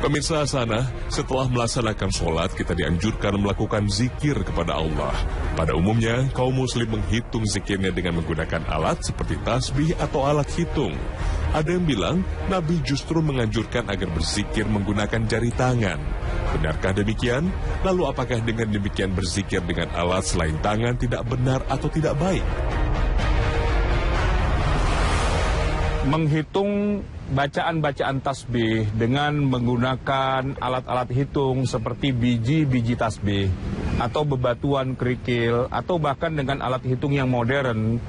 Pemirsa Hasanah, setelah melaksanakan sholat, kita dianjurkan melakukan zikir kepada Allah. Pada umumnya, kaum muslim menghitung zikirnya dengan menggunakan alat seperti tasbih atau alat hitung. Ada yang bilang, Nabi justru menganjurkan agar berzikir menggunakan jari tangan. Benarkah demikian? Lalu apakah dengan demikian berzikir dengan alat selain tangan tidak benar atau tidak baik? Menghitung bacaan-bacaan tasbih dengan menggunakan alat-alat hitung seperti biji-biji tasbih atau bebatuan kerikil atau bahkan dengan alat hitung yang modern,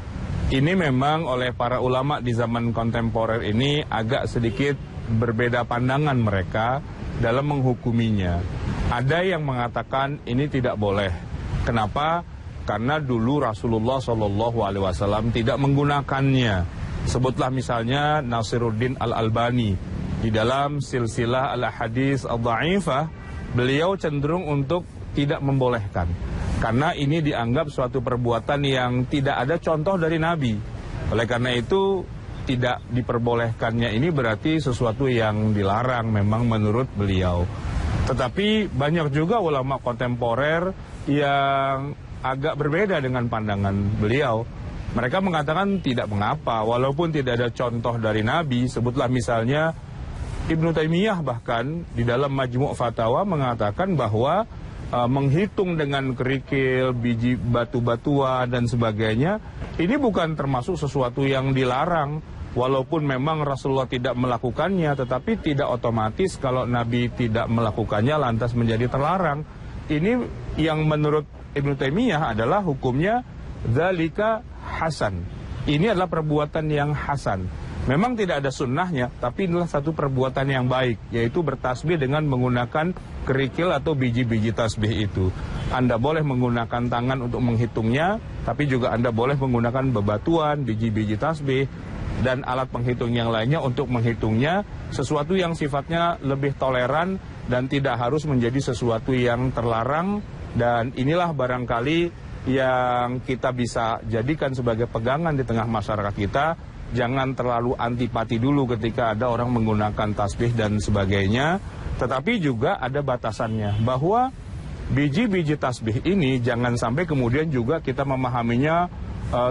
ini memang oleh para ulama di zaman kontemporer ini agak sedikit berbeda pandangan mereka dalam menghukuminya. Ada yang mengatakan ini tidak boleh. Kenapa? Karena dulu Rasulullah SAW tidak menggunakannya. Sebutlah misalnya Nasiruddin Al-Albani. Di dalam silsilah al-hadis al-dha'ifah, beliau cenderung untuk tidak membolehkan. Karena ini dianggap suatu perbuatan yang tidak ada contoh dari Nabi. Oleh karena itu, tidak diperbolehkannya ini berarti sesuatu yang dilarang memang menurut beliau. Tetapi banyak juga ulama kontemporer yang agak berbeda dengan pandangan beliau. Mereka mengatakan tidak mengapa, walaupun tidak ada contoh dari Nabi. Sebutlah misalnya Ibnu Taimiyah bahkan di dalam Majmu' Fatawa mengatakan bahwa menghitung dengan kerikil, biji batu-batuan dan sebagainya, ini bukan termasuk sesuatu yang dilarang. Walaupun memang Rasulullah tidak melakukannya, tetapi tidak otomatis kalau Nabi tidak melakukannya lantas menjadi terlarang. Ini yang menurut Ibnu Taimiyah adalah hukumnya dzalika hasan. Ini adalah perbuatan yang hasan. Memang tidak ada sunnahnya, tapi inilah satu perbuatan yang baik, yaitu bertasbih dengan menggunakan kerikil atau biji-biji tasbih itu. Anda boleh menggunakan tangan untuk menghitungnya, tapi juga Anda boleh menggunakan bebatuan, biji-biji tasbih, dan alat penghitung yang lainnya untuk menghitungnya, sesuatu yang sifatnya lebih toleran dan tidak harus menjadi sesuatu yang terlarang. Dan inilah barangkali yang kita bisa jadikan sebagai pegangan di tengah masyarakat kita. Jangan terlalu antipati dulu ketika ada orang menggunakan tasbih dan sebagainya. Tetapi juga ada batasannya, bahwa biji-biji tasbih ini jangan sampai kemudian juga kita memahaminya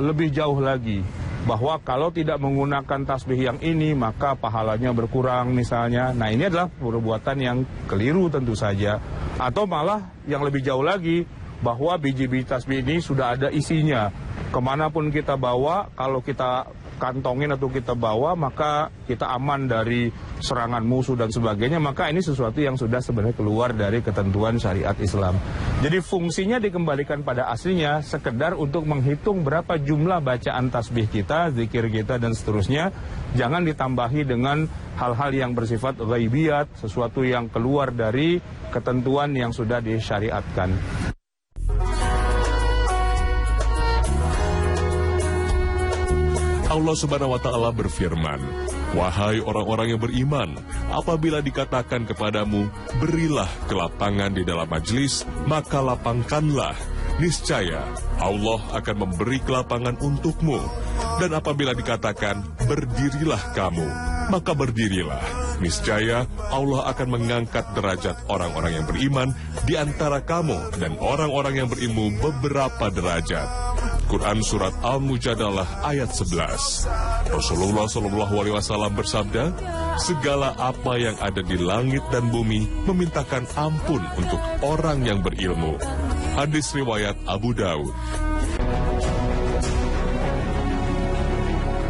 lebih jauh lagi. Bahwa kalau tidak menggunakan tasbih yang ini maka pahalanya berkurang misalnya. Nah, ini adalah perbuatan yang keliru tentu saja. Atau malah yang lebih jauh lagi, bahwa biji-biji tasbih ini sudah ada isinya. Kemanapun kita bawa, kalau kita kantongin atau kita bawa, maka kita aman dari serangan musuh dan sebagainya. Maka ini sesuatu yang sudah sebenarnya keluar dari ketentuan syariat Islam. Jadi fungsinya dikembalikan pada aslinya, sekedar untuk menghitung berapa jumlah bacaan tasbih kita, zikir kita dan seterusnya. Jangan ditambahi dengan hal-hal yang bersifat ghaibiyat, sesuatu yang keluar dari ketentuan yang sudah disyariatkan. Allah Subhanahu wa Ta'ala berfirman, "Wahai orang-orang yang beriman, apabila dikatakan kepadamu, berilah kelapangan di dalam majelis, maka lapangkanlah. Niscaya Allah akan memberi kelapangan untukmu. Dan apabila dikatakan, berdirilah kamu, maka berdirilah. Niscaya Allah akan mengangkat derajat orang-orang yang beriman di antara kamu dan orang-orang yang berilmu beberapa derajat." Quran Surat Al-Mujadalah ayat 11. Rasulullah SAW bersabda, "Segala apa yang ada di langit dan bumi memintakan ampun untuk orang yang berilmu." Hadis riwayat Abu Daud.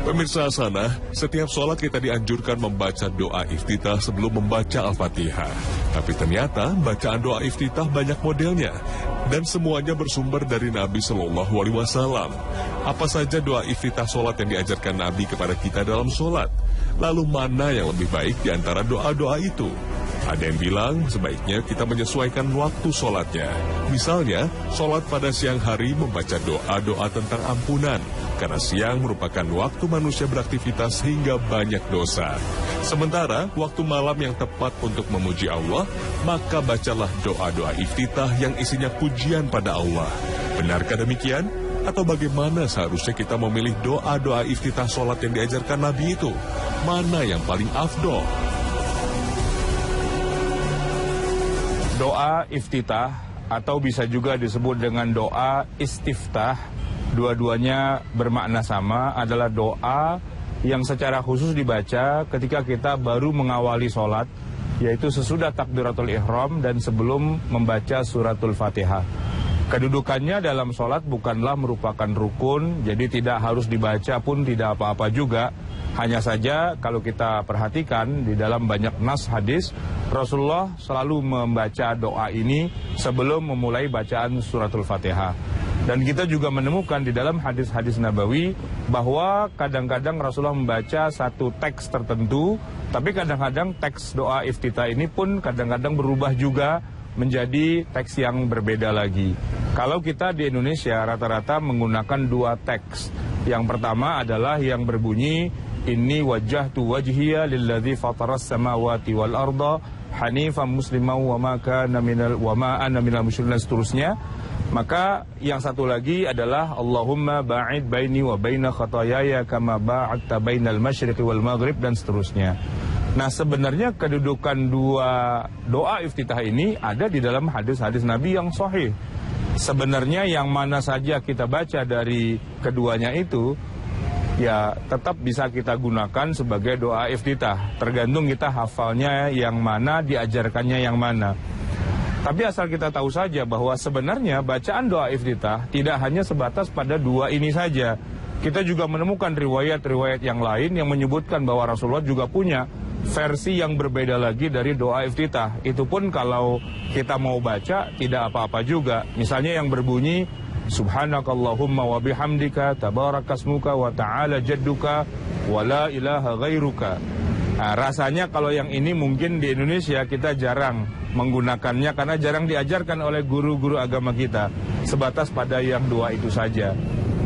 Pemirsa Hasanah, setiap sholat kita dianjurkan membaca doa iftitah sebelum membaca Al-Fatihah. Tapi ternyata bacaan doa iftitah banyak modelnya, dan semuanya bersumber dari Nabi Shallallahu Alaihi Wasallam. Apa saja doa iftitah sholat yang diajarkan Nabi kepada kita dalam sholat? Lalu mana yang lebih baik di antara doa-doa itu? Ada yang bilang sebaiknya kita menyesuaikan waktu sholatnya. Misalnya, sholat pada siang hari membaca doa-doa tentang ampunan, karena siang merupakan waktu manusia beraktivitas hingga banyak dosa. Sementara, waktu malam yang tepat untuk memuji Allah, maka bacalah doa-doa iftitah yang isinya pujian pada Allah. Benarkah demikian? Atau bagaimana seharusnya kita memilih doa-doa iftitah sholat yang diajarkan Nabi itu? Mana yang paling afdol? Doa iftitah atau bisa juga disebut dengan doa istiftah, dua-duanya bermakna sama, adalah doa yang secara khusus dibaca ketika kita baru mengawali sholat, yaitu sesudah takbiratul ihram dan sebelum membaca suratul Fatihah. Kedudukannya dalam sholat bukanlah merupakan rukun, jadi tidak harus dibaca pun tidak apa-apa juga. Hanya saja kalau kita perhatikan di dalam banyak nas hadis, Rasulullah selalu membaca doa ini sebelum memulai bacaan suratul Fatihah. Dan kita juga menemukan di dalam hadis-hadis Nabawi bahwa kadang-kadang Rasulullah membaca satu teks tertentu, tapi kadang-kadang teks doa iftitah ini pun kadang-kadang berubah juga menjadi teks yang berbeda lagi. Kalau kita di Indonesia rata-rata menggunakan dua teks. Yang pertama adalah yang berbunyi Inni wajjahtu wajhiya lilladzi fataras samawati wal arda hanifan musliman wa ma ana minal musyrikin, seterusnya. Maka yang satu lagi adalah Allahumma ba'id baini wa baina khataayaya kama ba'adta bainal masyriqi wal maghrib, dan seterusnya. Nah, sebenarnya kedudukan dua doa iftitah ini ada di dalam hadis-hadis Nabi yang sahih. Sebenarnya yang mana saja kita baca dari keduanya itu, ya tetap bisa kita gunakan sebagai doa iftitah. Tergantung kita hafalnya yang mana, diajarkannya yang mana. Tapi asal kita tahu saja bahwa sebenarnya bacaan doa iftitah tidak hanya sebatas pada dua ini saja. Kita juga menemukan riwayat-riwayat yang lain yang menyebutkan bahwa Rasulullah juga punya versi yang berbeda lagi dari doa iftitah. Itu pun kalau kita mau baca tidak apa-apa juga. Misalnya yang berbunyi Subhanakallahumma wa bihamdika tabarakasmuka wa ta'ala jadduka wa la ilaha ghairuka. Nah, rasanya kalau yang ini mungkin di Indonesia kita jarang menggunakannya karena jarang diajarkan oleh guru-guru agama kita. Sebatas pada yang dua itu saja.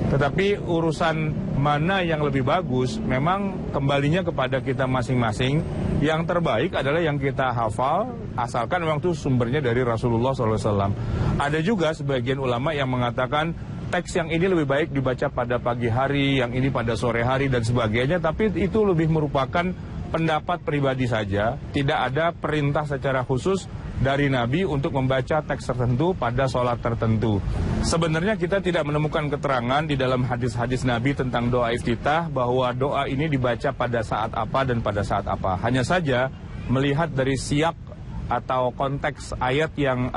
Tetapi urusan mana yang lebih bagus memang kembalinya kepada kita masing-masing. Yang terbaik adalah yang kita hafal, asalkan memang itu sumbernya dari Rasulullah SAW. Ada juga sebagian ulama yang mengatakan teks yang ini lebih baik dibaca pada pagi hari, yang ini pada sore hari dan sebagainya. Tapi itu lebih merupakan pendapat pribadi saja. Tidak ada perintah secara khusus dari Nabi untuk membaca teks tertentu pada sholat tertentu. Sebenarnya kita tidak menemukan keterangan di dalam hadis-hadis Nabi tentang doa iftitah bahwa doa ini dibaca pada saat apa dan pada saat apa. Hanya saja melihat dari siyak atau konteks ayat yang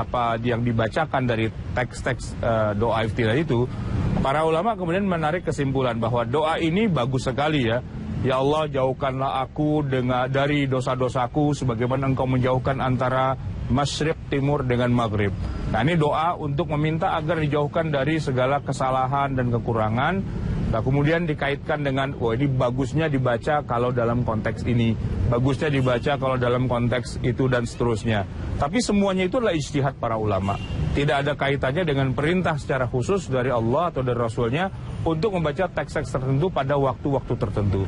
dibacakan dari teks-teks doa iftitah itu, para ulama kemudian menarik kesimpulan bahwa doa ini bagus sekali ya. Ya Allah, jauhkanlah aku dari dosa-dosaku sebagaimana Engkau menjauhkan antara masyriq timur dengan maghrib. Nah, ini doa untuk meminta agar dijauhkan dari segala kesalahan dan kekurangan. Nah, kemudian dikaitkan dengan, ini bagusnya dibaca kalau dalam konteks ini, bagusnya dibaca kalau dalam konteks itu, dan seterusnya. Tapi semuanya itu adalah ijtihad para ulama. Tidak ada kaitannya dengan perintah secara khusus dari Allah atau dari Rasulnya untuk membaca teks-teks tertentu pada waktu-waktu tertentu.